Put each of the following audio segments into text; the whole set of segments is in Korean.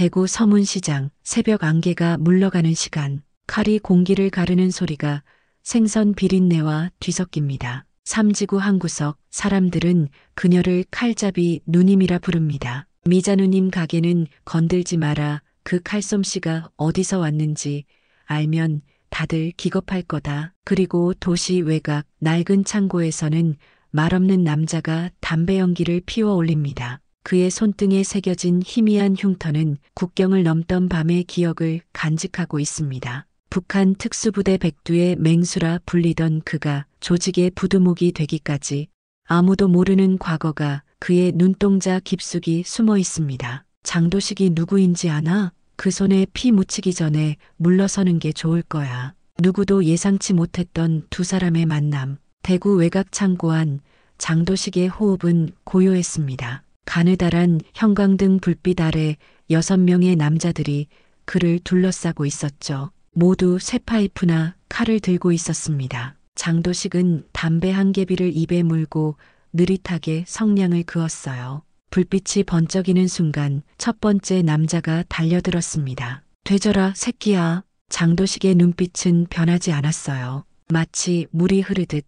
대구 서문시장 새벽 안개가 물러가는 시간, 칼이 공기를 가르는 소리가 생선 비린내와 뒤섞입니다. 삼지구 한 구석 사람들은 그녀를 칼잡이 누님이라 부릅니다. 미자 누님 가게는 건들지 마라. 그 칼솜씨가 어디서 왔는지 알면 다들 기겁할 거다. 그리고 도시 외곽 낡은 창고에서는 말없는 남자가 담배 연기를 피워 올립니다. 그의 손등에 새겨진 희미한 흉터는 국경을 넘던 밤의 기억을 간직하고 있습니다. 북한 특수부대 백두의 맹수라 불리던 그가 조직의 부두목이 되기까지 아무도 모르는 과거가 그의 눈동자 깊숙이 숨어 있습니다. 장도식이 누구인지 아나? 그 손에 피 묻히기 전에 물러서는 게 좋을 거야. 누구도 예상치 못했던 두 사람의 만남. 대구 외곽 창고 안 장도식의 호흡은 고요했습니다. 가느다란 형광등 불빛 아래 6명의 남자들이 그를 둘러싸고 있었죠. 모두 쇠파이프나 칼을 들고 있었습니다. 장도식은 담배 한 개비를 입에 물고 느릿하게 성냥을 그었어요. 불빛이 번쩍이는 순간 첫 번째 남자가 달려들었습니다. 되져라 새끼야. 장도식의 눈빛은 변하지 않았어요. 마치 물이 흐르듯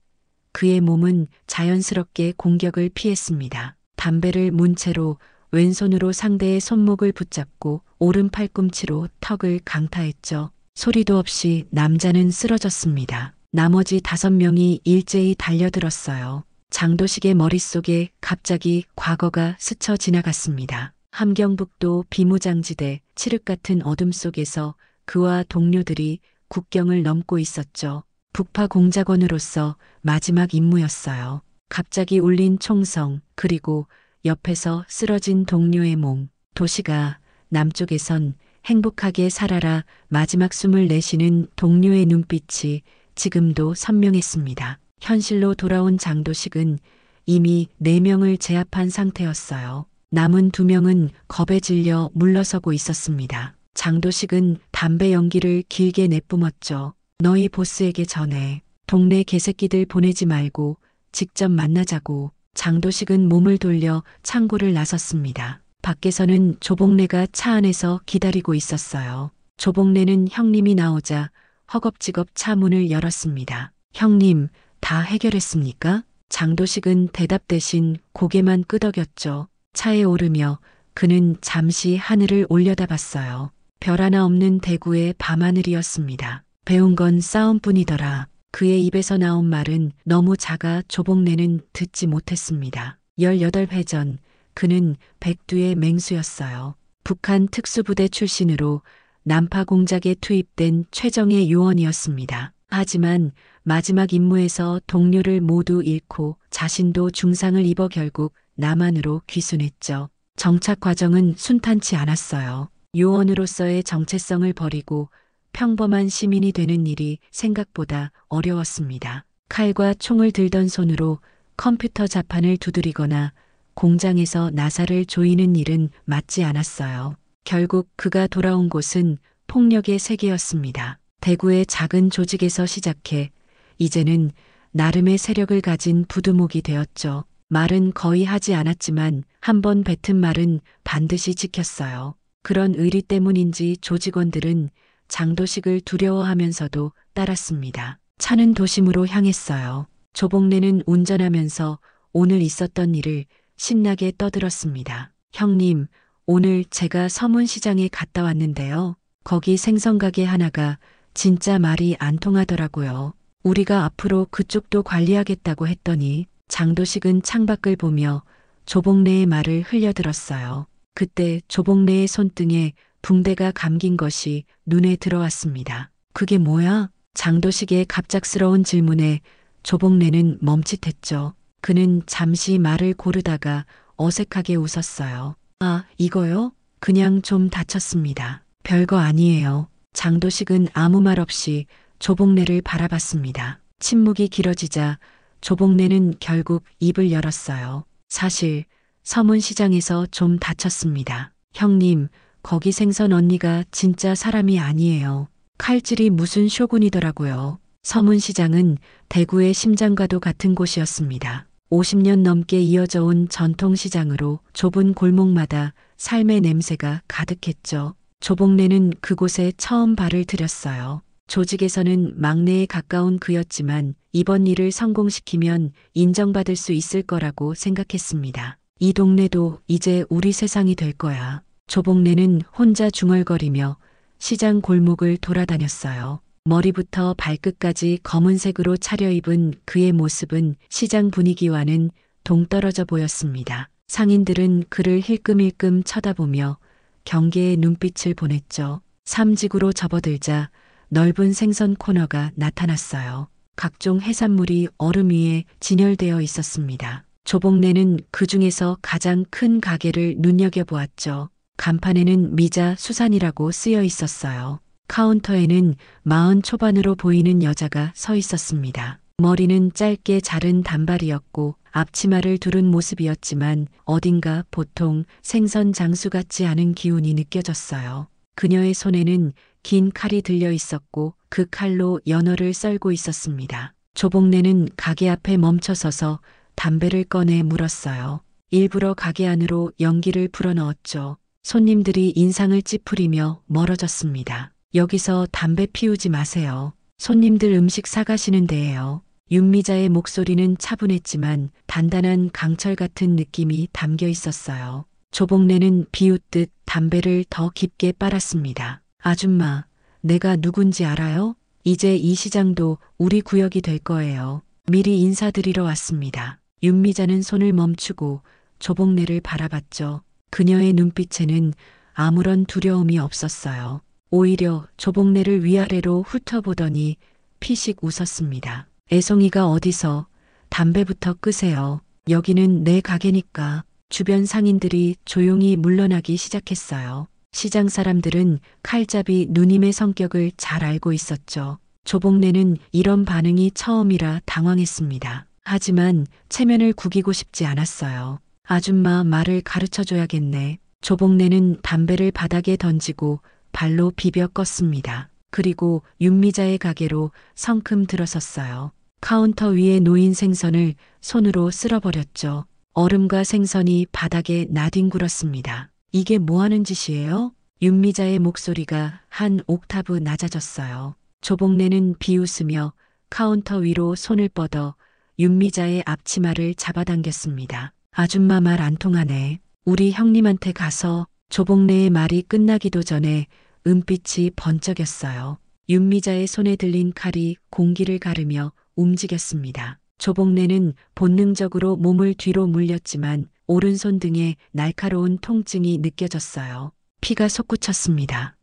그의 몸은 자연스럽게 공격을 피했습니다. 담배를 문 채로 왼손으로 상대의 손목을 붙잡고 오른 팔꿈치로 턱을 강타했죠. 소리도 없이 남자는 쓰러졌습니다. 나머지 5명이 일제히 달려들었어요. 장도식의 머릿속에 갑자기 과거가 스쳐 지나갔습니다. 함경북도 비무장지대 칠흑 같은 어둠 속에서 그와 동료들이 국경을 넘고 있었죠. 북파 공작원으로서 마지막 임무였어요. 갑자기 울린 총성, 그리고 옆에서 쓰러진 동료의 몸. 도시가 남쪽에선 행복하게 살아라 마지막 숨을 내쉬는 동료의 눈빛이 지금도 선명했습니다. 현실로 돌아온 장도식은 이미 4명을 제압한 상태였어요. 남은 2명은 겁에 질려 물러서고 있었습니다. 장도식은 담배 연기를 길게 내뿜었죠. 너희 보스에게 전해. 동네 개새끼들 보내지 말고 직접 만나자고. 장도식은 몸을 돌려 창고를 나섰습니다. 밖에서는 조복래가 차 안에서 기다리고 있었어요. 조복래는 형님이 나오자 허겁지겁 차 문을 열었습니다. 형님, 다 해결했습니까? 장도식은 대답 대신 고개만 끄덕였죠. 차에 오르며 그는 잠시 하늘을 올려다봤어요. 별 하나 없는 대구의 밤하늘이었습니다. 배운 건 싸움뿐이더라. 그의 입에서 나온 말은 너무 작아 조복래는 듣지 못했습니다. 18회 전 그는 백두의 맹수였어요. 북한 특수부대 출신으로 난파 공작에 투입된 최정예 요원이었습니다. 하지만 마지막 임무에서 동료를 모두 잃고 자신도 중상을 입어 결국 남한으로 귀순했죠. 정착 과정은 순탄치 않았어요. 요원으로서의 정체성을 버리고 평범한 시민이 되는 일이 생각보다 어려웠습니다. 칼과 총을 들던 손으로 컴퓨터 자판을 두드리거나 공장에서 나사를 조이는 일은 맞지 않았어요. 결국 그가 돌아온 곳은 폭력의 세계였습니다. 대구의 작은 조직에서 시작해 이제는 나름의 세력을 가진 부두목이 되었죠. 말은 거의 하지 않았지만 한번 뱉은 말은 반드시 지켰어요. 그런 의리 때문인지 조직원들은 장도식을 두려워하면서도 따랐습니다. 차는 도심으로 향했어요. 조복래는 운전하면서 오늘 있었던 일을 신나게 떠들었습니다. 형님, 오늘 제가 서문시장에 갔다 왔는데요. 거기 생선가게 하나가 진짜 말이 안 통하더라고요. 우리가 앞으로 그쪽도 관리하겠다고 했더니 장도식은 창밖을 보며 조복래의 말을 흘려들었어요. 그때 조복래의 손등에 붕대가 감긴 것이 눈에 들어왔습니다. 그게 뭐야? 장도식의 갑작스러운 질문에 조복래는 멈칫했죠. 그는 잠시 말을 고르다가 어색하게 웃었어요. 아, 이거요? 그냥 좀 다쳤습니다. 별거 아니에요. 장도식은 아무 말 없이 조복래를 바라봤습니다. 침묵이 길어지자 조복래는 결국 입을 열었어요. 사실 서문시장에서 좀 다쳤습니다. 형님, 거기 생선 언니가 진짜 사람이 아니에요. 칼질이 무슨 쇼군이더라고요. 서문시장은 대구의 심장과도 같은 곳이었습니다. 50년 넘게 이어져 온 전통시장으로 좁은 골목마다 삶의 냄새가 가득했죠. 조복래는 그곳에 처음 발을 들였어요. 조직에서는 막내에 가까운 그였지만 이번 일을 성공시키면 인정받을 수 있을 거라고 생각했습니다. 이 동네도 이제 우리 세상이 될 거야. 조복래는 혼자 중얼거리며 시장 골목을 돌아다녔어요. 머리부터 발끝까지 검은색으로 차려입은 그의 모습은 시장 분위기와는 동떨어져 보였습니다. 상인들은 그를 힐끔힐끔 쳐다보며 경계의 눈빛을 보냈죠. 삼직으로 접어들자 넓은 생선 코너가 나타났어요. 각종 해산물이 얼음 위에 진열되어 있었습니다. 조복래는 그 중에서 가장 큰 가게를 눈여겨보았죠. 간판에는 미자 수산이라고 쓰여 있었어요. 카운터에는 40 초반으로 보이는 여자가 서 있었습니다. 머리는 짧게 자른 단발이었고 앞치마를 두른 모습이었지만 어딘가 보통 생선 장수 같지 않은 기운이 느껴졌어요. 그녀의 손에는 긴 칼이 들려 있었고 그 칼로 연어를 썰고 있었습니다. 조복래는 가게 앞에 멈춰서서 담배를 꺼내 물었어요. 일부러 가게 안으로 연기를 불어넣었죠. 손님들이 인상을 찌푸리며 멀어졌습니다. 여기서 담배 피우지 마세요. 손님들 음식 사가시는 데예요. 윤미자의 목소리는 차분했지만 단단한 강철 같은 느낌이 담겨 있었어요. 조복래는 비웃듯 담배를 더 깊게 빨았습니다. 아줌마, 내가 누군지 알아요? 이제 이 시장도 우리 구역이 될 거예요. 미리 인사드리러 왔습니다. 윤미자는 손을 멈추고 조복래를 바라봤죠. 그녀의 눈빛에는 아무런 두려움이 없었어요. 오히려 조복래를 위아래로 훑어보더니 피식 웃었습니다. 애송이가 어디서 담배부터 끄세요. 여기는 내 가게니까. 주변 상인들이 조용히 물러나기 시작했어요. 시장 사람들은 칼잡이 누님의 성격을 잘 알고 있었죠. 조복래는 이런 반응이 처음이라 당황했습니다. 하지만 체면을 구기고 싶지 않았어요. 아줌마 말을 가르쳐줘야겠네. 조복래는 담배를 바닥에 던지고 발로 비벼 껐습니다. 그리고 윤미자의 가게로 성큼 들어섰어요. 카운터 위에 놓인 생선을 손으로 쓸어버렸죠. 얼음과 생선이 바닥에 나뒹굴었습니다. 이게 뭐하는 짓이에요? 윤미자의 목소리가 한 옥타브 낮아졌어요. 조복래는 비웃으며 카운터 위로 손을 뻗어 윤미자의 앞치마를 잡아당겼습니다. 아줌마 말 안 통하네. 우리 형님한테 가서. 조복래의 말이 끝나기도 전에 은빛이 번쩍였어요. 윤미자의 손에 들린 칼이 공기를 가르며 움직였습니다. 조복래는 본능적으로 몸을 뒤로 물렸지만 오른손 등에 날카로운 통증이 느껴졌어요. 피가 솟구쳤습니다.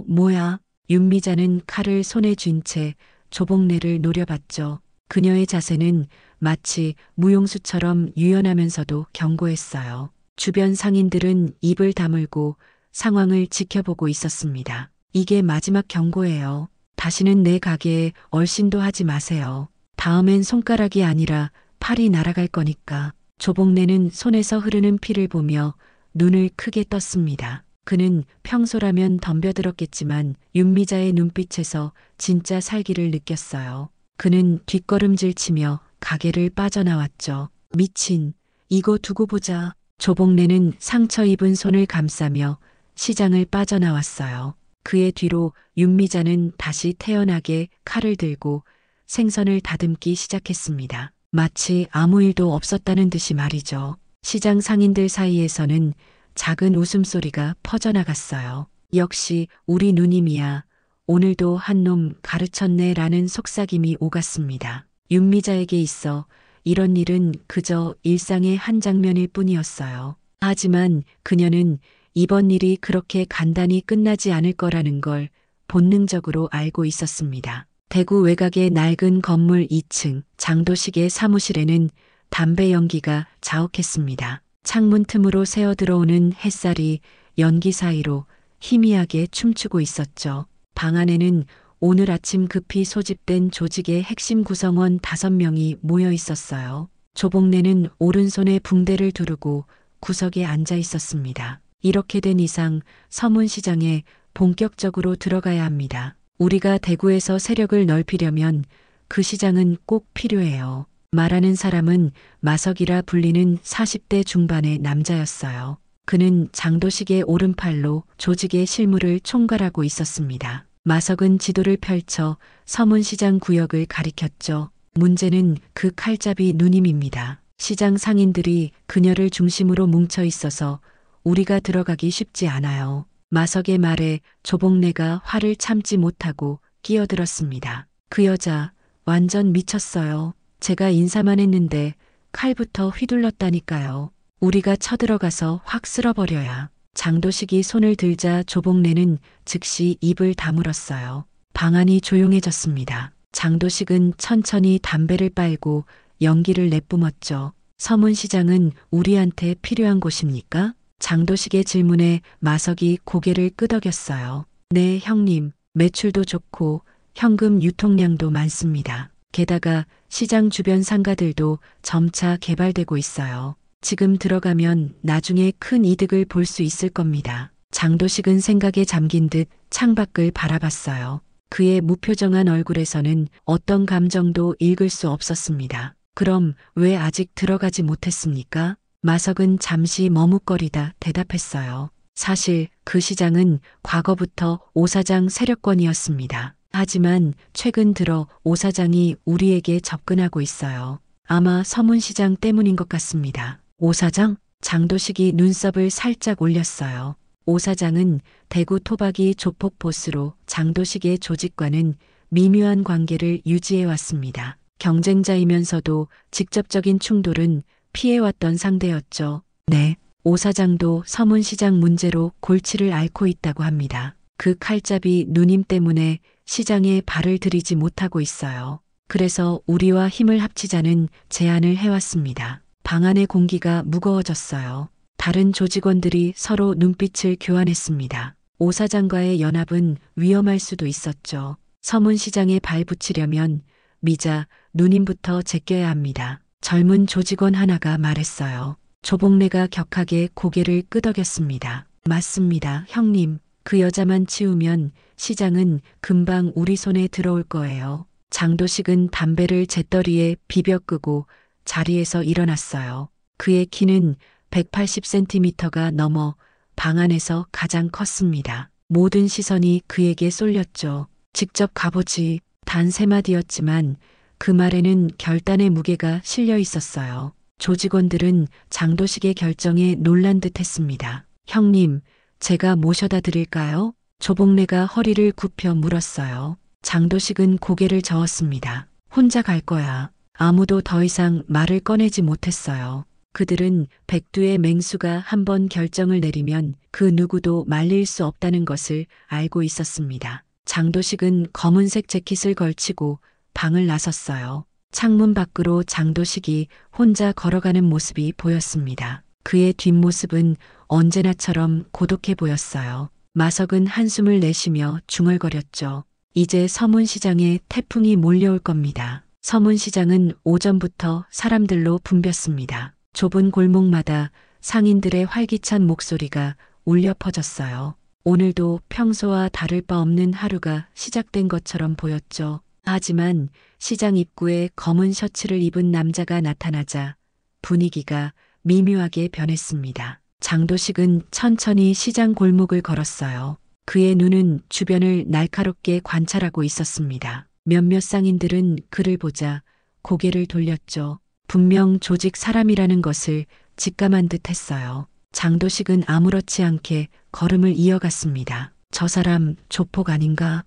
뭐야? 윤미자는 칼을 손에 쥔 채 조복래를 노려봤죠. 그녀의 자세는 마치 무용수처럼 유연하면서도 견고했어요. 주변 상인들은 입을 다물고 상황을 지켜보고 있었습니다. 이게 마지막 경고예요. 다시는 내 가게에 얼씬도 하지 마세요. 다음엔 손가락이 아니라 팔이 날아갈 거니까. 조복래는 손에서 흐르는 피를 보며 눈을 크게 떴습니다. 그는 평소라면 덤벼들었겠지만 윤미자의 눈빛에서 진짜 살기를 느꼈어요. 그는 뒷걸음질 치며 가게를 빠져나왔죠. 미친, 이거 두고 보자. 조복래는 상처 입은 손을 감싸며 시장을 빠져나왔어요. 그의 뒤로 윤미자는 다시 태연하게 칼을 들고 생선을 다듬기 시작했습니다. 마치 아무 일도 없었다는 듯이 말이죠. 시장 상인들 사이에서는 작은 웃음소리가 퍼져나갔어요. 역시 우리 누님이야. 오늘도 한 놈 가르쳤네 라는 속삭임이 오갔습니다. 윤미자에게 있어 이런 일은 그저 일상의 한 장면일 뿐이었어요. 하지만 그녀는 이번 일이 그렇게 간단히 끝나지 않을 거라는 걸 본능적으로 알고 있었습니다. 대구 외곽의 낡은 건물 2층 장도식의 사무실에는 담배 연기가 자욱했습니다. 창문 틈으로 새어 들어오는 햇살이 연기 사이로 희미하게 춤추고 있었죠. 방 안에는 오늘 아침 급히 소집된 조직의 핵심 구성원 5명이 모여 있었어요. 조복래는 오른손에 붕대를 두르고 구석에 앉아 있었습니다. 이렇게 된 이상 서문시장에 본격적으로 들어가야 합니다. 우리가 대구에서 세력을 넓히려면 그 시장은 꼭 필요해요. 말하는 사람은 마석이라 불리는 40대 중반의 남자였어요. 그는 장도식의 오른팔로 조직의 실무를 총괄하고 있었습니다. 마석은 지도를 펼쳐 서문시장 구역을 가리켰죠. 문제는 그 칼잡이 누님입니다. 시장 상인들이 그녀를 중심으로 뭉쳐 있어서 우리가 들어가기 쉽지 않아요. 마석의 말에 조복래가 화를 참지 못하고 끼어들었습니다. 그 여자 완전 미쳤어요. 제가 인사만 했는데 칼부터 휘둘렀다니까요. 우리가 쳐들어가서 확 쓸어버려야. 장도식이 손을 들자 조복래는 즉시 입을 다물었어요. 방안이 조용해졌습니다. 장도식은 천천히 담배를 빨고 연기를 내뿜었죠. 서문시장은 우리한테 필요한 곳입니까? 장도식의 질문에 마석이 고개를 끄덕였어요. 네, 형님. 매출도 좋고 현금 유통량도 많습니다. 게다가 시장 주변 상가들도 점차 개발되고 있어요. 지금 들어가면 나중에 큰 이득을 볼 수 있을 겁니다. 장도식은 생각에 잠긴 듯 창밖을 바라봤어요. 그의 무표정한 얼굴에서는 어떤 감정도 읽을 수 없었습니다. 그럼 왜 아직 들어가지 못했습니까? 마석은 잠시 머뭇거리다 대답했어요. 사실 그 시장은 과거부터 오사장 세력권이었습니다. 하지만 최근 들어 오사장이 우리에게 접근하고 있어요. 아마 서문시장 때문인 것 같습니다. 오사장? 장도식이 눈썹을 살짝 올렸어요. 오사장은 대구 토박이 조폭 보스로 장도식의 조직과는 미묘한 관계를 유지해왔습니다. 경쟁자이면서도 직접적인 충돌은 피해왔던 상대였죠. 네, 오사장도 서문시장 문제로 골치를 앓고 있다고 합니다. 그 칼잡이 누님 때문에 시장에 발을 들이지 못하고 있어요. 그래서 우리와 힘을 합치자는 제안을 해왔습니다. 방 안의 공기가 무거워졌어요. 다른 조직원들이 서로 눈빛을 교환했습니다. 오사장과의 연합은 위험할 수도 있었죠. 서문시장에 발붙이려면 미자, 누님부터 제껴야 합니다. 젊은 조직원 하나가 말했어요. 조복래가 격하게 고개를 끄덕였습니다. 맞습니다, 형님. 그 여자만 치우면 시장은 금방 우리 손에 들어올 거예요. 장도식은 담배를 재떨이에 비벼 끄고 자리에서 일어났어요. 그의 키는 180cm가 넘어 방 안에서 가장 컸습니다. 모든 시선이 그에게 쏠렸죠. 직접 가보지. 단 3마디였지만 그 말에는 결단의 무게가 실려 있었어요. 조직원들은 장도식의 결정에 놀란 듯 했습니다. 형님, 제가 모셔다 드릴까요? 조복래가 허리를 굽혀 물었어요. 장도식은 고개를 저었습니다. 혼자 갈 거야. 아무도 더 이상 말을 꺼내지 못했어요. 그들은 백두의 맹수가 한번 결정을 내리면 그 누구도 말릴 수 없다는 것을 알고 있었습니다. 장도식은 검은색 재킷을 걸치고 방을 나섰어요. 창문 밖으로 장도식이 혼자 걸어가는 모습이 보였습니다. 그의 뒷모습은 언제나처럼 고독해 보였어요. 마석은 한숨을 내쉬며 중얼거렸죠. 이제 서문시장에 태풍이 몰려올 겁니다. 서문시장은 오전부터 사람들로 붐볐습니다. 좁은 골목마다 상인들의 활기찬 목소리가 울려 퍼졌어요. 오늘도 평소와 다를 바 없는 하루가 시작된 것처럼 보였죠. 하지만 시장 입구에 검은 셔츠를 입은 남자가 나타나자 분위기가 미묘하게 변했습니다. 장도식은 천천히 시장 골목을 걸었어요. 그의 눈은 주변을 날카롭게 관찰하고 있었습니다. 몇몇 상인들은 그를 보자 고개를 돌렸죠. 분명 조직 사람이라는 것을 직감한 듯 했어요. 장도식은 아무렇지 않게 걸음을 이어갔습니다. 저 사람 조폭 아닌가?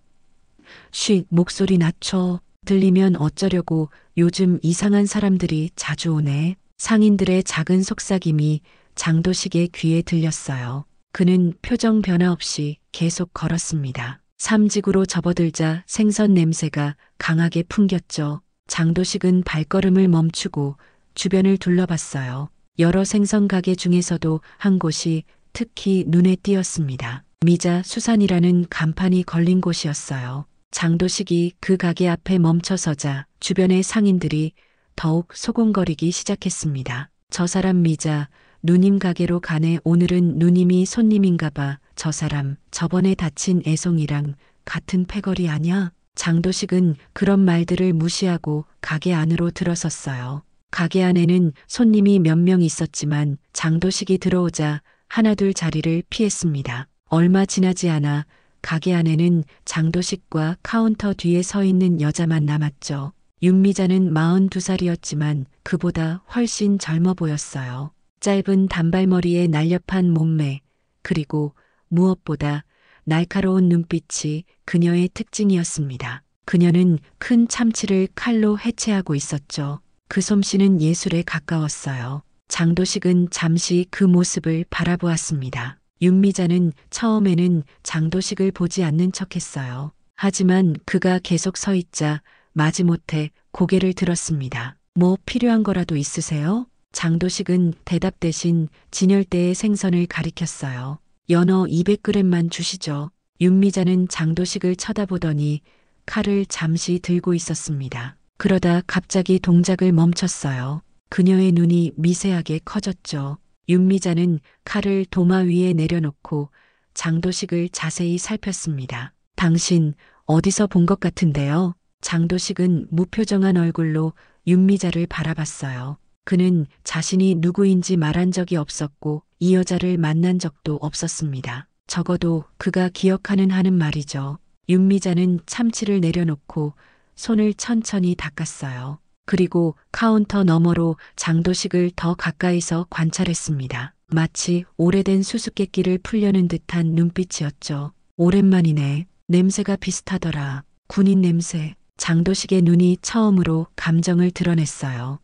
쉿, 목소리 낮춰. 들리면 어쩌려고 요즘 이상한 사람들이 자주 오네. 상인들의 작은 속삭임이 장도식의 귀에 들렸어요. 그는 표정 변화 없이 계속 걸었습니다. 삼직으로 접어들자 생선 냄새가 강하게 풍겼죠. 장도식은 발걸음을 멈추고 주변을 둘러봤어요. 여러 생선 가게 중에서도 한 곳이 특히 눈에 띄었습니다. 미자 수산이라는 간판이 걸린 곳이었어요. 장도식이 그 가게 앞에 멈춰서자 주변의 상인들이 더욱 소곤거리기 시작했습니다. 저 사람 미자, 누님 가게로 가네. 오늘은 누님이 손님인가 봐. 저 사람 저번에 다친 애송이랑 같은 패거리 아냐? 장도식은 그런 말들을 무시하고 가게 안으로 들어섰어요. 가게 안에는 손님이 몇 명 있었지만 장도식이 들어오자 하나둘 자리를 피했습니다. 얼마 지나지 않아 가게 안에는 장도식과 카운터 뒤에 서 있는 여자만 남았죠. 윤미자는 42살이었지만 그보다 훨씬 젊어 보였어요. 짧은 단발머리에 날렵한 몸매, 그리고 무엇보다 날카로운 눈빛이 그녀의 특징이었습니다. 그녀는 큰 참치를 칼로 해체하고 있었죠. 그 솜씨는 예술에 가까웠어요. 장도식은 잠시 그 모습을 바라보았습니다. 윤미자는 처음에는 장도식을 보지 않는 척했어요. 하지만 그가 계속 서 있자 마지못해 고개를 들었습니다. 뭐 필요한 거라도 있으세요? 장도식은 대답 대신 진열대의 생선을 가리켰어요. 연어 200g만 주시죠. 윤미자는 장도식을 쳐다보더니 칼을 잠시 들고 있었습니다. 그러다 갑자기 동작을 멈췄어요. 그녀의 눈이 미세하게 커졌죠. 윤미자는 칼을 도마 위에 내려놓고 장도식을 자세히 살폈습니다. 당신 어디서 본 것 같은데요? 장도식은 무표정한 얼굴로 윤미자를 바라봤어요. 그는 자신이 누구인지 말한 적이 없었고 이 여자를 만난 적도 없었습니다. 적어도 그가 기억하는 한은 말이죠. 윤미자는 참치를 내려놓고 손을 천천히 닦았어요. 그리고 카운터 너머로 장도식을 더 가까이서 관찰했습니다. 마치 오래된 수수께끼를 풀려는 듯한 눈빛이었죠. 오랜만이네. 냄새가 비슷하더라. 군인 냄새. 장도식의 눈이 처음으로 감정을 드러냈어요.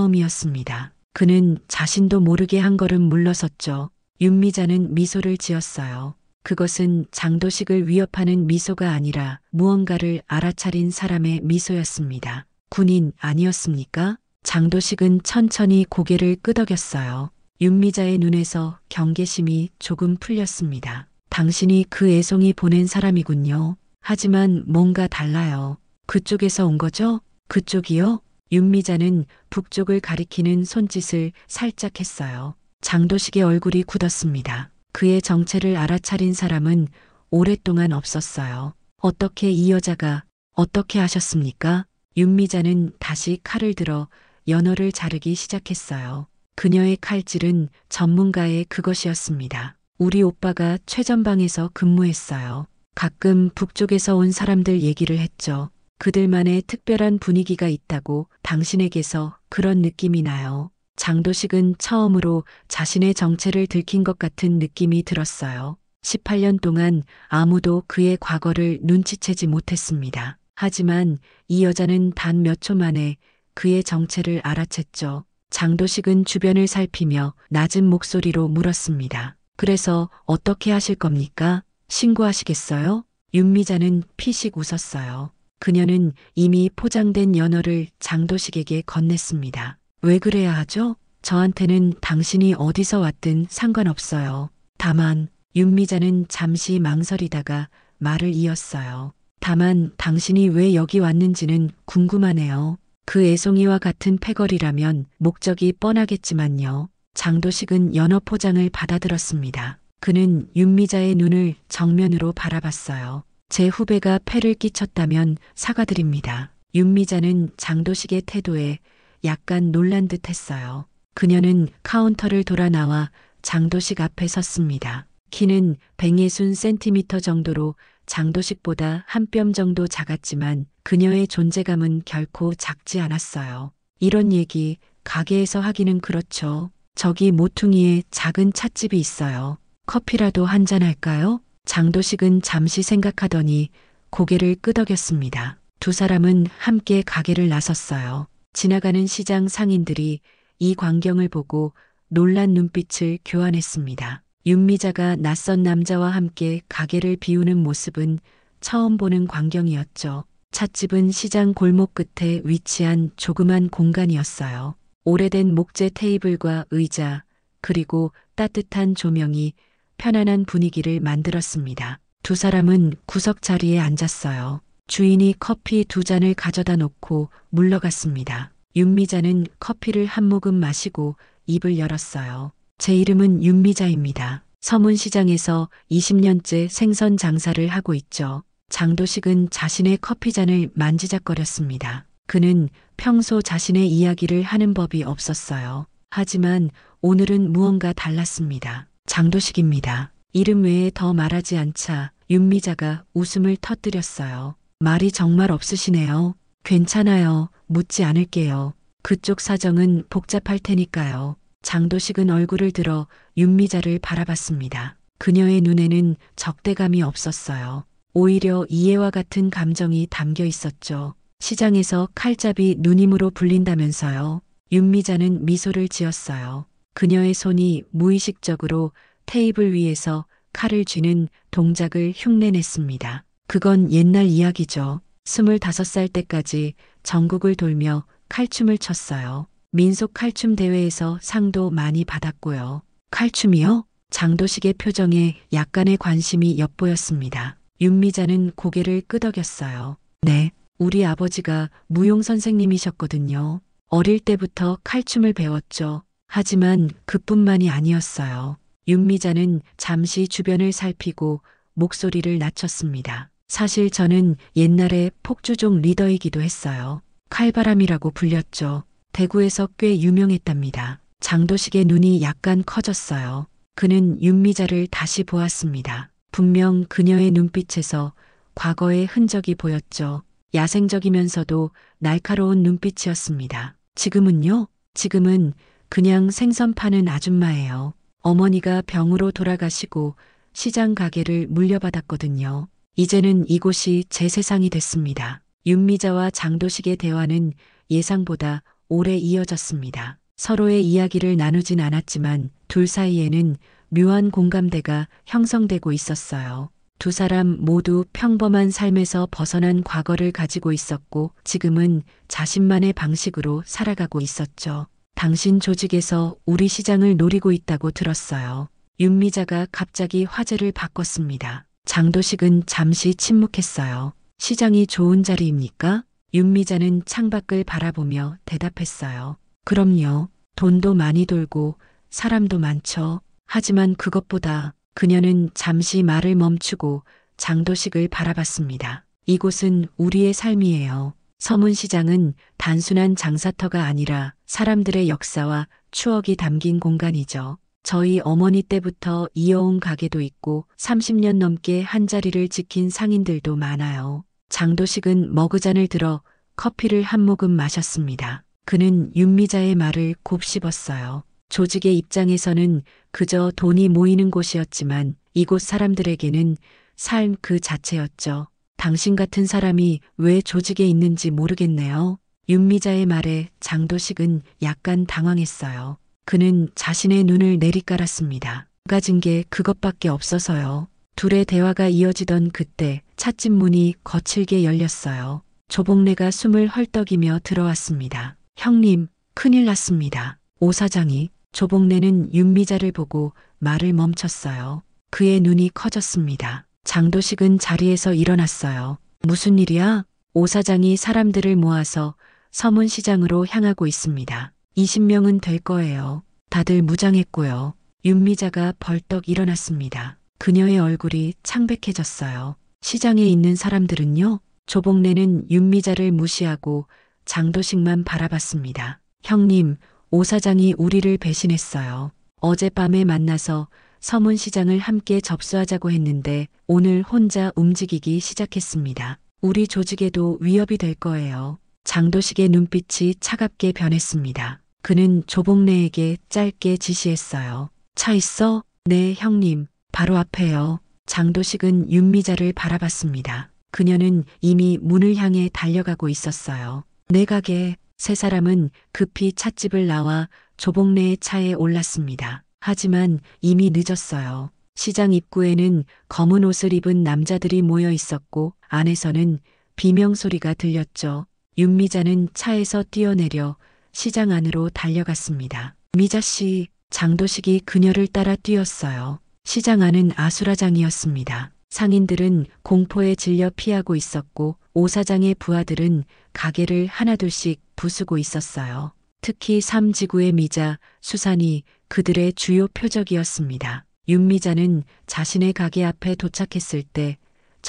놀라움이었습니다. 그는 자신도 모르게 한 걸음 물러섰죠. 윤미자는 미소를 지었어요. 그것은 장도식을 위협하는 미소가 아니라 무언가를 알아차린 사람의 미소였습니다. 군인 아니었습니까? 장도식은 천천히 고개를 끄덕였어요. 윤미자의 눈에서 경계심이 조금 풀렸습니다. 당신이 그 애송이 보낸 사람이군요. 하지만 뭔가 달라요. 그쪽에서 온 거죠? 그쪽이요? 윤미자는 북쪽을 가리키는 손짓을 살짝 했어요. 장도식의 얼굴이 굳었습니다. 그의 정체를 알아차린 사람은 오랫동안 없었어요. 어떻게 이 여자가 어떻게 하셨습니까? 윤미자는 다시 칼을 들어 연어를 자르기 시작했어요. 그녀의 칼질은 전문가의 그것이었습니다. 우리 오빠가 최전방에서 근무했어요. 가끔 북쪽에서 온 사람들 얘기를 했죠. 그들만의 특별한 분위기가 있다고 당신에게서 그런 느낌이 나요. 장도식은 처음으로 자신의 정체를 들킨 것 같은 느낌이 들었어요. 18년 동안 아무도 그의 과거를 눈치채지 못했습니다. 하지만 이 여자는 단 몇 초 만에 그의 정체를 알아챘죠. 장도식은 주변을 살피며 낮은 목소리로 물었습니다. 그래서 어떻게 하실 겁니까? 신고하시겠어요? 윤미자는 피식 웃었어요. 그녀는 이미 포장된 연어를 장도식에게 건넸습니다. 왜 그래야 하죠? 저한테는 당신이 어디서 왔든 상관없어요. 다만 윤미자는 잠시 망설이다가 말을 이었어요. 다만 당신이 왜 여기 왔는지는 궁금하네요. 그 애송이와 같은 패거리라면 목적이 뻔하겠지만요. 장도식은 연어 포장을 받아들었습니다. 그는 윤미자의 눈을 정면으로 바라봤어요. 제 후배가 패를 끼쳤다면 사과드립니다. 윤미자는 장도식의 태도에 약간 놀란 듯 했어요. 그녀는 카운터를 돌아 나와 장도식 앞에 섰습니다. 키는 160cm 정도로 장도식보다 한 뼘 정도 작았지만 그녀의 존재감은 결코 작지 않았어요. 이런 얘기 가게에서 하기는 그렇죠. 저기 모퉁이에 작은 찻집이 있어요. 커피라도 한잔 할까요? 장도식은 잠시 생각하더니 고개를 끄덕였습니다. 두 사람은 함께 가게를 나섰어요. 지나가는 시장 상인들이 이 광경을 보고 놀란 눈빛을 교환했습니다. 윤미자가 낯선 남자와 함께 가게를 비우는 모습은 처음 보는 광경이었죠. 찻집은 시장 골목 끝에 위치한 조그만 공간이었어요. 오래된 목재 테이블과 의자, 그리고 따뜻한 조명이 편안한 분위기를 만들었습니다. 두 사람은 구석 자리에 앉았어요. 주인이 커피 2잔을 가져다 놓고 물러갔습니다. 윤미자는 커피를 한 모금 마시고 입을 열었어요. 제 이름은 윤미자입니다. 서문시장에서 20년째 생선 장사를 하고 있죠. 장도식은 자신의 커피잔을 만지작거렸습니다. 그는 평소 자신의 이야기를 하는 법이 없었어요. 하지만 오늘은 무언가 달랐습니다. 장도식입니다. 이름 외에 더 말하지 않자 윤미자가 웃음을 터뜨렸어요. 말이 정말 없으시네요. 괜찮아요. 묻지 않을게요. 그쪽 사정은 복잡할 테니까요. 장도식은 얼굴을 들어 윤미자를 바라봤습니다. 그녀의 눈에는 적대감이 없었어요. 오히려 이해와 같은 감정이 담겨 있었죠. 시장에서 칼잡이 누님으로 불린다면서요. 윤미자는 미소를 지었어요. 그녀의 손이 무의식적으로 테이블 위에서 칼을 쥐는 동작을 흉내냈습니다. 그건 옛날 이야기죠. 25살 때까지 전국을 돌며 칼춤을 췄어요. 민속 칼춤 대회에서 상도 많이 받았고요. 칼춤이요? 장도식의 표정에 약간의 관심이 엿보였습니다. 윤미자는 고개를 끄덕였어요. 네, 우리 아버지가 무용 선생님이셨거든요. 어릴 때부터 칼춤을 배웠죠. 하지만 그뿐만이 아니었어요. 윤미자는 잠시 주변을 살피고 목소리를 낮췄습니다. 사실 저는 옛날에 폭주족 리더이기도 했어요. 칼바람이라고 불렸죠. 대구에서 꽤 유명했답니다. 장도식의 눈이 약간 커졌어요. 그는 윤미자를 다시 보았습니다. 분명 그녀의 눈빛에서 과거의 흔적이 보였죠. 야생적이면서도 날카로운 눈빛이었습니다. 지금은요? 지금은 그냥 생선 파는 아줌마예요. 어머니가 병으로 돌아가시고 시장 가게를 물려받았거든요. 이제는 이곳이 제 세상이 됐습니다. 윤미자와 장도식의 대화는 예상보다 오래 이어졌습니다. 서로의 이야기를 나누진 않았지만 둘 사이에는 묘한 공감대가 형성되고 있었어요. 두 사람 모두 평범한 삶에서 벗어난 과거를 가지고 있었고 지금은 자신만의 방식으로 살아가고 있었죠. 당신 조직에서 우리 시장을 노리고 있다고 들었어요. 윤미자가 갑자기 화제를 바꿨습니다. 장도식은 잠시 침묵했어요. 시장이 좋은 자리입니까? 윤미자는 창밖을 바라보며 대답했어요. 그럼요. 돈도 많이 돌고 사람도 많죠. 하지만 그것보다 그녀는 잠시 말을 멈추고 장도식을 바라봤습니다. 이곳은 우리의 삶이에요. 서문시장은 단순한 장사터가 아니라 사람들의 역사와 추억이 담긴 공간이죠. 저희 어머니 때부터 이어온 가게도 있고 30년 넘게 한자리를 지킨 상인들도 많아요. 장도식은 머그잔을 들어 커피를 한 모금 마셨습니다. 그는 윤미자의 말을 곱씹었어요. 조직의 입장에서는 그저 돈이 모이는 곳이었지만 이곳 사람들에게는 삶 그 자체였죠. 당신 같은 사람이 왜 조직에 있는지 모르겠네요. 윤미자의 말에 장도식은 약간 당황했어요. 그는 자신의 눈을 내리깔았습니다. 가진 게 그것밖에 없어서요. 둘의 대화가 이어지던 그때 찻집 문이 거칠게 열렸어요. 조복래가 숨을 헐떡이며 들어왔습니다. 형님, 큰일 났습니다. 오 사장이. 조복래는 윤미자를 보고 말을 멈췄어요. 그의 눈이 커졌습니다. 장도식은 자리에서 일어났어요. 무슨 일이야? 오 사장이 사람들을 모아서 서문시장으로 향하고 있습니다. 20명은 될 거예요. 다들 무장했고요. 윤미자가 벌떡 일어났습니다. 그녀의 얼굴이 창백해졌어요. 시장에 있는 사람들은요? 조복래는 윤미자를 무시하고 장도식만 바라봤습니다. 형님, 오 사장이 우리를 배신했어요. 어젯밤에 만나서 서문시장을 함께 접수하자고 했는데 오늘 혼자 움직이기 시작했습니다. 우리 조직에도 위협이 될 거예요. 장도식의 눈빛이 차갑게 변했습니다. 그는 조복래에게 짧게 지시했어요. 차 있어? 네, 형님. 바로 앞에요. 장도식은 윤미자를 바라봤습니다. 그녀는 이미 문을 향해 달려가고 있었어요. 내 가게. 세 사람은 급히 찻집을 나와 조복래의 차에 올랐습니다. 하지만 이미 늦었어요. 시장 입구에는 검은 옷을 입은 남자들이 모여 있었고 안에서는 비명소리가 들렸죠. 윤미자는 차에서 뛰어내려 시장 안으로 달려갔습니다. 미자 씨, 장도식이 그녀를 따라 뛰었어요. 시장 안은 아수라장이었습니다. 상인들은 공포에 질려 피하고 있었고 오 사장의 부하들은 가게를 하나둘씩 부수고 있었어요. 특히 삼지구의 미자, 수산이 그들의 주요 표적이었습니다. 윤미자는 자신의 가게 앞에 도착했을 때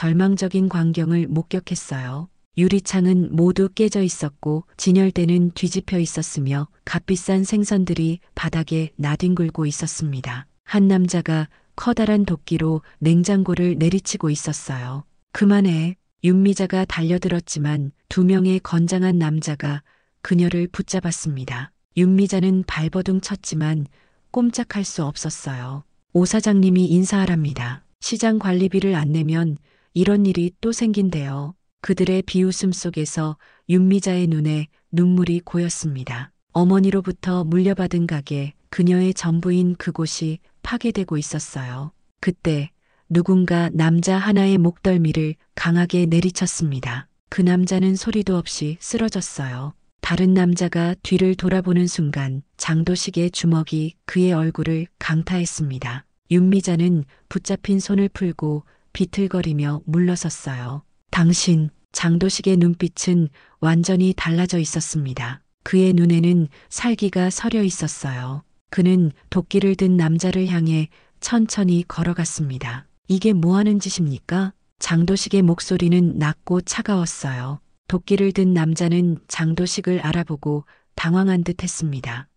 절망적인 광경을 목격했어요. 유리창은 모두 깨져 있었고 진열대는 뒤집혀 있었으며 값비싼 생선들이 바닥에 나뒹굴고 있었습니다. 한 남자가 커다란 도끼로 냉장고를 내리치고 있었어요. 그만해. 윤미자가 달려들었지만 두 명의 건장한 남자가 그녀를 붙잡았습니다. 윤미자는 발버둥 쳤지만 꼼짝할 수 없었어요. 오 사장님이 인사하랍니다. 시장 관리비를 안 내면 이런 일이 또 생긴대요. 그들의 비웃음 속에서 윤미자의 눈에 눈물이 고였습니다. 어머니로부터 물려받은 가게, 그녀의 전부인 그곳이 파괴되고 있었어요. 그때 누군가 남자 하나의 목덜미를 강하게 내리쳤습니다. 그 남자는 소리도 없이 쓰러졌어요. 다른 남자가 뒤를 돌아보는 순간 장도식의 주먹이 그의 얼굴을 강타했습니다. 윤미자는 붙잡힌 손을 풀고 비틀거리며 물러섰어요. 당신, 장도식의 눈빛은 완전히 달라져 있었습니다. 그의 눈에는 살기가 서려 있었어요. 그는 도끼를 든 남자를 향해 천천히 걸어갔습니다. 이게 뭐 하는 짓입니까? 장도식의 목소리는 낮고 차가웠어요. 도끼를 든 남자는 장도식을 알아보고 당황한 듯 했습니다.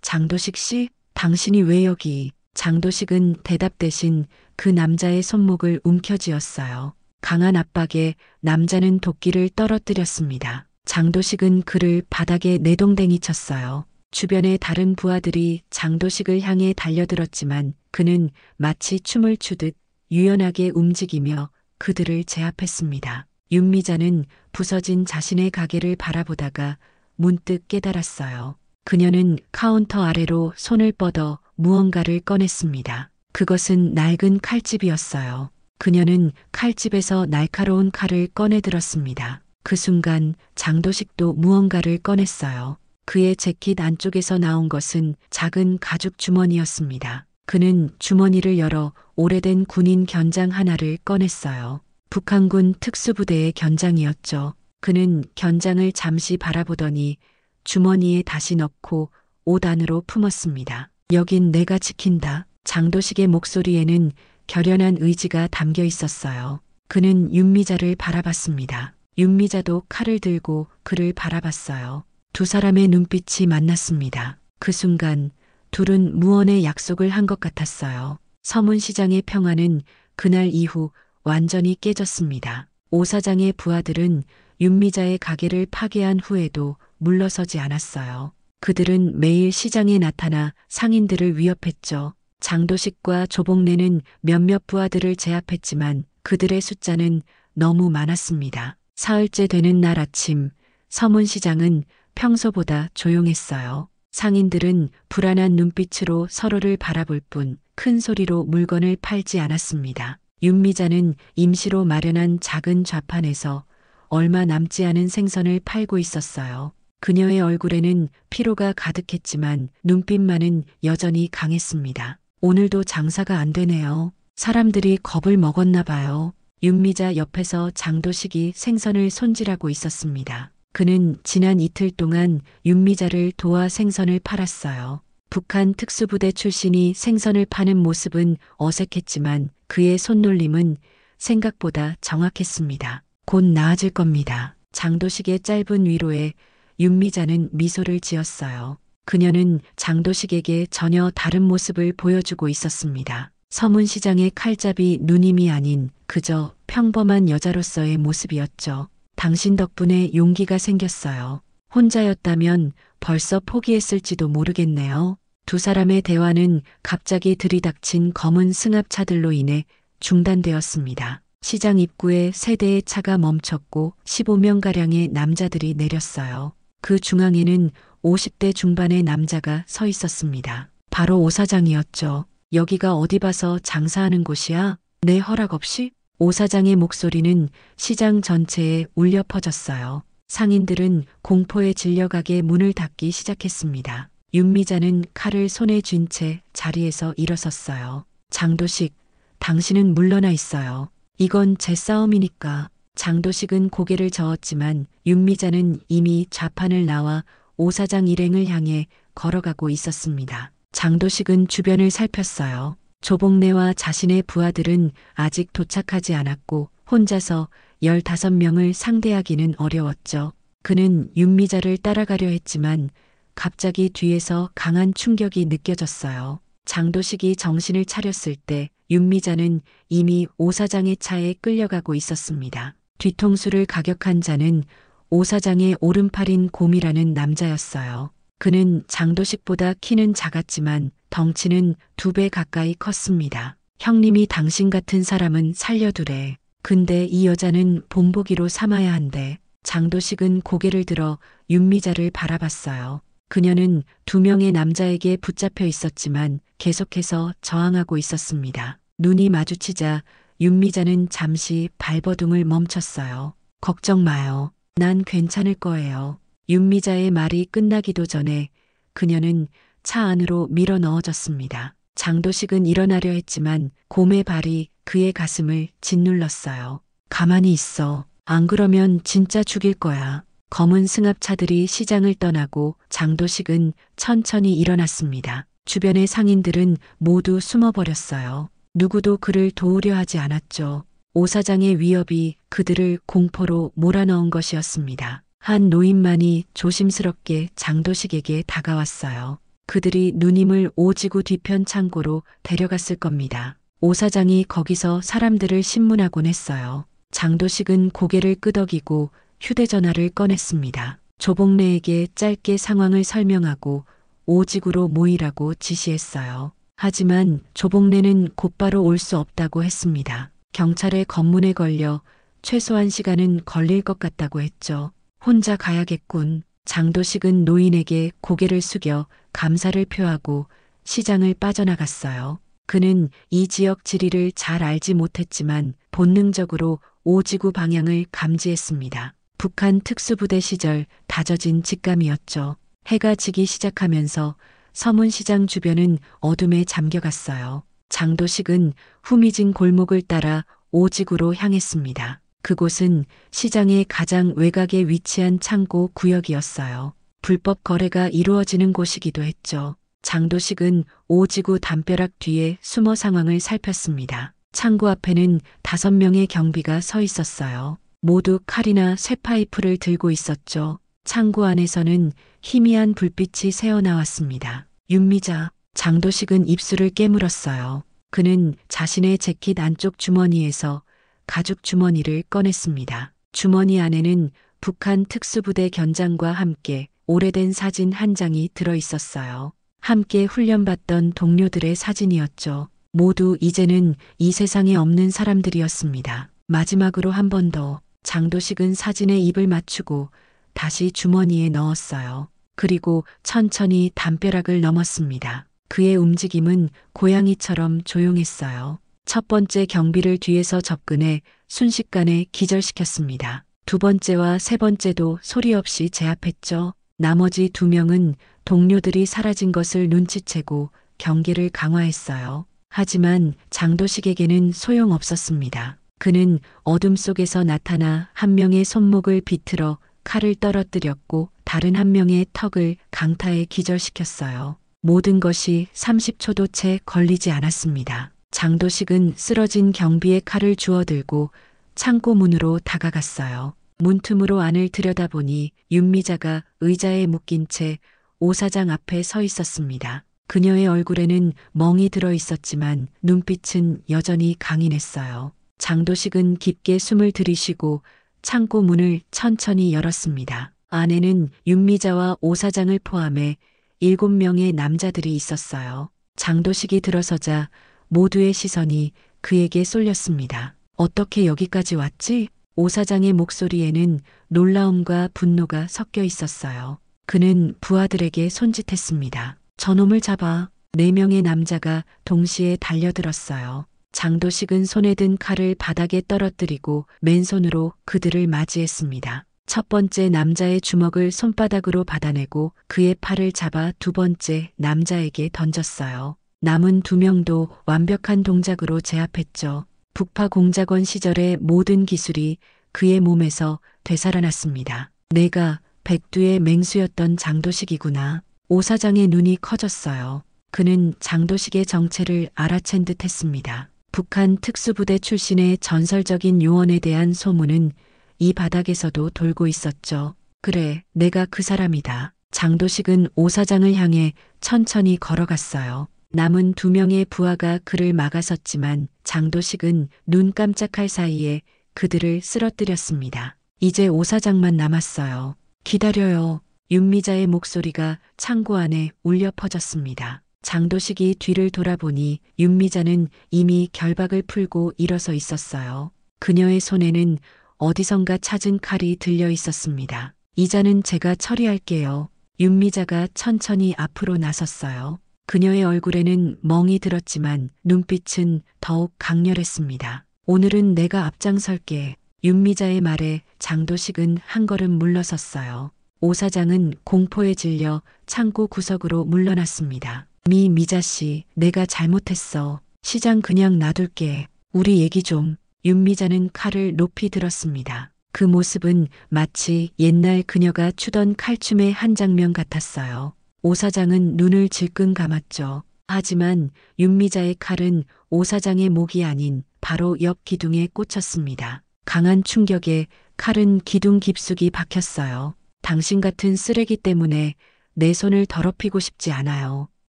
장도식 씨? 당신이 왜 여기? 장도식은 대답 대신 그 남자의 손목을 움켜쥐었어요. 강한 압박에 남자는 도끼를 떨어뜨렸습니다. 장도식은 그를 바닥에 내동댕이 쳤어요. 주변의 다른 부하들이 장도식을 향해 달려들었지만 그는 마치 춤을 추듯 유연하게 움직이며 그들을 제압했습니다. 윤미자는 부서진 자신의 가게를 바라보다가 문득 깨달았어요. 그녀는 카운터 아래로 손을 뻗어 무언가를 꺼냈습니다. 그것은 낡은 칼집이었어요. 그녀는 칼집에서 날카로운 칼을 꺼내 들었습니다. 그 순간 장도식도 무언가를 꺼냈어요. 그의 재킷 안쪽에서 나온 것은 작은 가죽 주머니였습니다. 그는 주머니를 열어 오래된 군인 견장 하나를 꺼냈어요. 북한군 특수부대의 견장이었죠. 그는 견장을 잠시 바라보더니 주머니에 다시 넣고 옷 안으로 품었습니다. 여긴 내가 지킨다. 장도식의 목소리에는 결연한 의지가 담겨 있었어요. 그는 윤미자를 바라봤습니다. 윤미자도 칼을 들고 그를 바라봤어요. 두 사람의 눈빛이 만났습니다. 그 순간 둘은 무언의 약속을 한 것 같았어요. 서문시장의 평화는 그날 이후 완전히 깨졌습니다. 오 사장의 부하들은 윤미자의 가게를 파괴한 후에도 물러서지 않았어요. 그들은 매일 시장에 나타나 상인들을 위협했죠. 장도식과 조복래는 몇몇 부하들을 제압했지만 그들의 숫자는 너무 많았습니다. 사흘째 되는 날 아침, 서문시장은 평소보다 조용했어요. 상인들은 불안한 눈빛으로 서로를 바라볼 뿐 큰 소리로 물건을 팔지 않았습니다. 윤미자는 임시로 마련한 작은 좌판에서 얼마 남지 않은 생선을 팔고 있었어요. 그녀의 얼굴에는 피로가 가득했지만 눈빛만은 여전히 강했습니다. 오늘도 장사가 안 되네요. 사람들이 겁을 먹었나 봐요. 윤미자 옆에서 장도식이 생선을 손질하고 있었습니다. 그는 지난 이틀 동안 윤미자를 도와 생선을 팔았어요. 북한 특수부대 출신이 생선을 파는 모습은 어색했지만 그의 손놀림은 생각보다 정확했습니다. 곧 나아질 겁니다. 장도식의 짧은 위로에 윤미자는 미소를 지었어요. 그녀는 장도식에게 전혀 다른 모습을 보여주고 있었습니다. 서문시장의 칼잡이 누님이 아닌 그저 평범한 여자로서의 모습이었죠. 당신 덕분에 용기가 생겼어요. 혼자였다면 벌써 포기했을지도 모르겠네요. 두 사람의 대화는 갑자기 들이닥친 검은 승합차들로 인해 중단되었습니다. 시장 입구에 세 대의 차가 멈췄고 15명가량의 남자들이 내렸어요. 그 중앙에는 50대 중반의 남자가 서 있었습니다. 바로 오 사장이었죠. 여기가 어디 봐서 장사하는 곳이야? 내 허락 없이? 오 사장의 목소리는 시장 전체에 울려 퍼졌어요. 상인들은 공포에 질려가게 문을 닫기 시작했습니다. 윤미자는 칼을 손에 쥔 채 자리에서 일어섰어요. 장도식, 당신은 물러나 있어요. 이건 제 싸움이니까. 장도식은 고개를 저었지만 윤미자는 이미 좌판을 나와 오 사장 일행을 향해 걸어가고 있었습니다. 장도식은 주변을 살폈어요. 조복래와 자신의 부하들은 아직 도착하지 않았고 혼자서 15명을 상대하기는 어려웠죠. 그는 윤미자를 따라가려 했지만 갑자기 뒤에서 강한 충격이 느껴졌어요. 장도식이 정신을 차렸을 때 윤미자는 이미 오 사장의 차에 끌려가고 있었습니다. 뒤통수를 가격한 자는 오 사장의 오른팔인 곰이라는 남자였어요. 그는 장도식보다 키는 작았지만 덩치는 2배 가까이 컸습니다. 형님이 당신 같은 사람은 살려두래. 근데 이 여자는 본보기로 삼아야 한대. 장도식은 고개를 들어 윤미자를 바라봤어요. 그녀는 2명의 남자에게 붙잡혀 있었지만 계속해서 저항하고 있었습니다. 눈이 마주치자 윤미자는 잠시 발버둥을 멈췄어요. 걱정 마요. 난 괜찮을 거예요. 윤미자의 말이 끝나기도 전에 그녀는 차 안으로 밀어 넣어졌습니다. 장도식은 일어나려 했지만 곰의 발이 그의 가슴을 짓눌렀어요. 가만히 있어. 안 그러면 진짜 죽일 거야. 검은 승합차들이 시장을 떠나고 장도식은 천천히 일어났습니다. 주변의 상인들은 모두 숨어버렸어요. 누구도 그를 도우려 하지 않았죠. 오 사장의 위협이 그들을 공포로 몰아넣은 것이었습니다. 한 노인만이 조심스럽게 장도식에게 다가왔어요. 그들이 누님을 오지구 뒤편 창고로 데려갔을 겁니다. 오 사장이 거기서 사람들을 신문하곤 했어요. 장도식은 고개를 끄덕이고 휴대전화를 꺼냈습니다. 조복래에게 짧게 상황을 설명하고 오지구로 모이라고 지시했어요. 하지만 조복래는 곧바로 올 수 없다고 했습니다. 경찰의 검문에 걸려 최소한 시간은 걸릴 것 같다고 했죠. 혼자 가야겠군. 장도식은 노인에게 고개를 숙여 감사를 표하고 시장을 빠져나갔어요. 그는 이 지역 지리를 잘 알지 못했지만 본능적으로 오지구 방향을 감지했습니다. 북한 특수부대 시절 다져진 직감이었죠. 해가 지기 시작하면서 서문시장 주변은 어둠에 잠겨갔어요. 장도식은 후미진 골목을 따라 오지구로 향했습니다. 그곳은 시장의 가장 외곽에 위치한 창고 구역이었어요. 불법 거래가 이루어지는 곳이기도 했죠. 장도식은 오지구 담벼락 뒤에 숨어 상황을 살폈습니다. 창고 앞에는 5명의 경비가 서 있었어요. 모두 칼이나 쇠파이프를 들고 있었죠. 창고 안에서는 희미한 불빛이 새어나왔습니다. 윤미자, 장도식은 입술을 깨물었어요. 그는 자신의 재킷 안쪽 주머니에서 가죽 주머니를 꺼냈습니다. 주머니 안에는 북한 특수부대 견장과 함께 오래된 사진 한 장이 들어 있었어요. 함께 훈련받던 동료들의 사진이었죠. 모두 이제는 이 세상에 없는 사람들이었습니다. 마지막으로 한 번 더 장도식은 사진에 입을 맞추고 다시 주머니에 넣었어요. 그리고 천천히 담벼락을 넘었습니다. 그의 움직임은 고양이처럼 조용했어요. 첫 번째 경비를 뒤에서 접근해 순식간에 기절시켰습니다. 두 번째와 세 번째도 소리 없이 제압했죠. 나머지 2명은 동료들이 사라진 것을 눈치채고 경계를 강화했어요. 하지만 장도식에게는 소용없었습니다. 그는 어둠 속에서 나타나 한 명의 손목을 비틀어 칼을 떨어뜨렸고 다른 한 명의 턱을 강타해 기절시켰어요. 모든 것이 30초도 채 걸리지 않았습니다. 장도식은 쓰러진 경비의 칼을 주워들고 창고 문으로 다가갔어요. 문틈으로 안을 들여다보니 윤미자가 의자에 묶인 채 오 사장 앞에 서 있었습니다. 그녀의 얼굴에는 멍이 들어 있었지만 눈빛은 여전히 강인했어요. 장도식은 깊게 숨을 들이쉬고 창고 문을 천천히 열었습니다. 안에는 윤미자와 오 사장을 포함해 7명의 남자들이 있었어요. 장도식이 들어서자 모두의 시선이 그에게 쏠렸습니다. 어떻게 여기까지 왔지? 오 사장의 목소리에는 놀라움과 분노가 섞여 있었어요. 그는 부하들에게 손짓했습니다. 저놈을 잡아. 4명의 남자가 동시에 달려들었어요. 장도식은 손에 든 칼을 바닥에 떨어뜨리고 맨손으로 그들을 맞이했습니다. 첫 번째 남자의 주먹을 손바닥으로 받아내고 그의 팔을 잡아 두 번째 남자에게 던졌어요. 남은 2명도 완벽한 동작으로 제압했죠. 북파 공작원 시절의 모든 기술이 그의 몸에서 되살아났습니다. 내가 백두의 맹수였던 장도식이구나. 오 사장의 눈이 커졌어요. 그는 장도식의 정체를 알아챈 듯 했습니다. 북한 특수부대 출신의 전설적인 요원에 대한 소문은 이 바닥에서도 돌고 있었죠. 그래, 내가 그 사람이다. 장도식은 오 사장을 향해 천천히 걸어갔어요. 남은 두 명의 부하가 그를 막아섰지만 장도식은 눈 깜짝할 사이에 그들을 쓰러뜨렸습니다. 이제 오 사장만 남았어요. 기다려요. 윤미자의 목소리가 창고 안에 울려 퍼졌습니다. 장도식이 뒤를 돌아보니 윤미자는 이미 결박을 풀고 일어서 있었어요. 그녀의 손에는 어디선가 찾은 칼이 들려 있었습니다. 이자는 제가 처리할게요. 윤미자가 천천히 앞으로 나섰어요. 그녀의 얼굴에는 멍이 들었지만 눈빛은 더욱 강렬했습니다. 오늘은 내가 앞장설게. 윤미자의 말에 장도식은 한 걸음 물러섰어요. 오 사장은 공포에 질려 창고 구석으로 물러났습니다. 미자 씨, 내가 잘못했어. 시장 그냥 놔둘게. 우리 얘기 좀. 윤미자는 칼을 높이 들었습니다. 그 모습은 마치 옛날 그녀가 추던 칼춤의 한 장면 같았어요. 오 사장은 눈을 질끈 감았죠. 하지만 윤미자의 칼은 오 사장의 목이 아닌 바로 옆 기둥에 꽂혔습니다. 강한 충격에 칼은 기둥 깊숙이 박혔어요. 당신 같은 쓰레기 때문에 내 손을 더럽히고 싶지 않아요.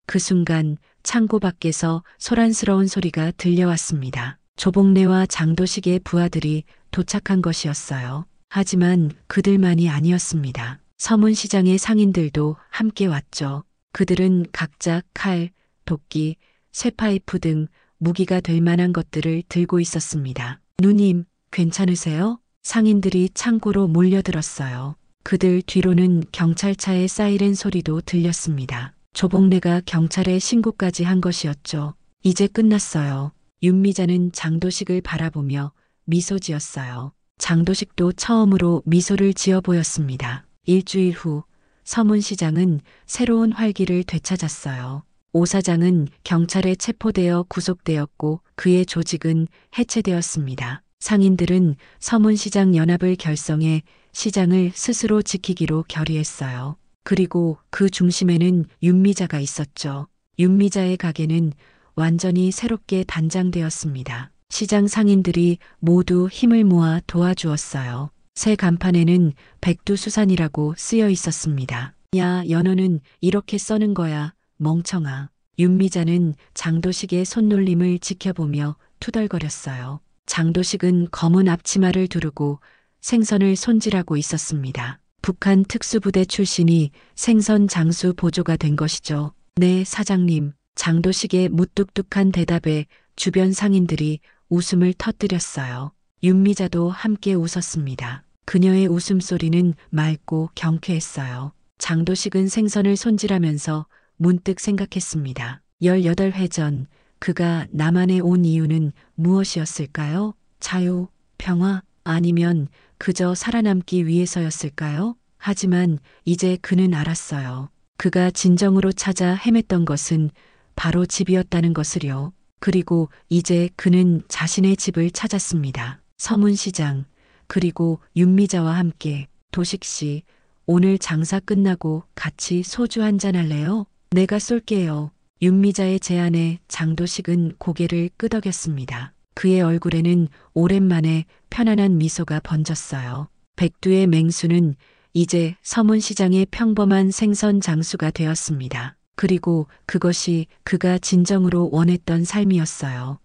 그 순간 창고 밖에서 소란스러운 소리가 들려왔습니다. 조복래와 장도식의 부하들이 도착한 것이었어요. 하지만 그들만이 아니었습니다. 서문시장의 상인들도 함께 왔죠. 그들은 각자 칼, 도끼, 쇠파이프 등 무기가 될 만한 것들을 들고 있었습니다. 누님, 괜찮으세요? 상인들이 창고로 몰려들었어요. 그들 뒤로는 경찰차의 사이렌 소리도 들렸습니다. 조복래가 경찰에 신고까지 한 것이었죠. 이제 끝났어요. 윤미자는 장도식을 바라보며 미소 지었어요. 장도식도 처음으로 미소를 지어 보였습니다. 일주일 후 서문시장은 새로운 활기를 되찾았어요. 오 사장은 경찰에 체포되어 구속되었고 그의 조직은 해체되었습니다. 상인들은 서문시장 연합을 결성해 시장을 스스로 지키기로 결의했어요. 그리고 그 중심에는 윤미자가 있었죠. 윤미자의 가게는 완전히 새롭게 단장되었습니다. 시장 상인들이 모두 힘을 모아 도와주었어요. 새 간판에는 백두수산이라고 쓰여 있었습니다. 야, 연어는 이렇게 써는 거야, 멍청아. 윤미자는 장도식의 손놀림을 지켜보며 투덜거렸어요. 장도식은 검은 앞치마를 두르고 생선을 손질하고 있었습니다. 북한 특수부대 출신이 생선 장수 보조가 된 것이죠. 네, 사장님. 장도식의 무뚝뚝한 대답에 주변 상인들이 웃음을 터뜨렸어요. 윤미자도 함께 웃었습니다. 그녀의 웃음소리는 맑고 경쾌했어요. 장도식은 생선을 손질하면서 문득 생각했습니다. 18회 전 그가 남한에 온 이유는 무엇이었을까요? 자유, 평화, 아니면 그저 살아남기 위해서였을까요? 하지만 이제 그는 알았어요. 그가 진정으로 찾아 헤맸던 것은 바로 집이었다는 것을요. 그리고 이제 그는 자신의 집을 찾았습니다. 서문시장, 그리고 윤미자와 함께. 도식씨, 오늘 장사 끝나고 같이 소주 한잔 할래요? 내가 쏠게요. 윤미자의 제안에 장도식은 고개를 끄덕였습니다. 그의 얼굴에는 오랜만에 편안한 미소가 번졌어요. 백두의 맹수는 이제 서문시장의 평범한 생선 장수가 되었습니다. 그리고 그것이 그가 진정으로 원했던 삶이었어요.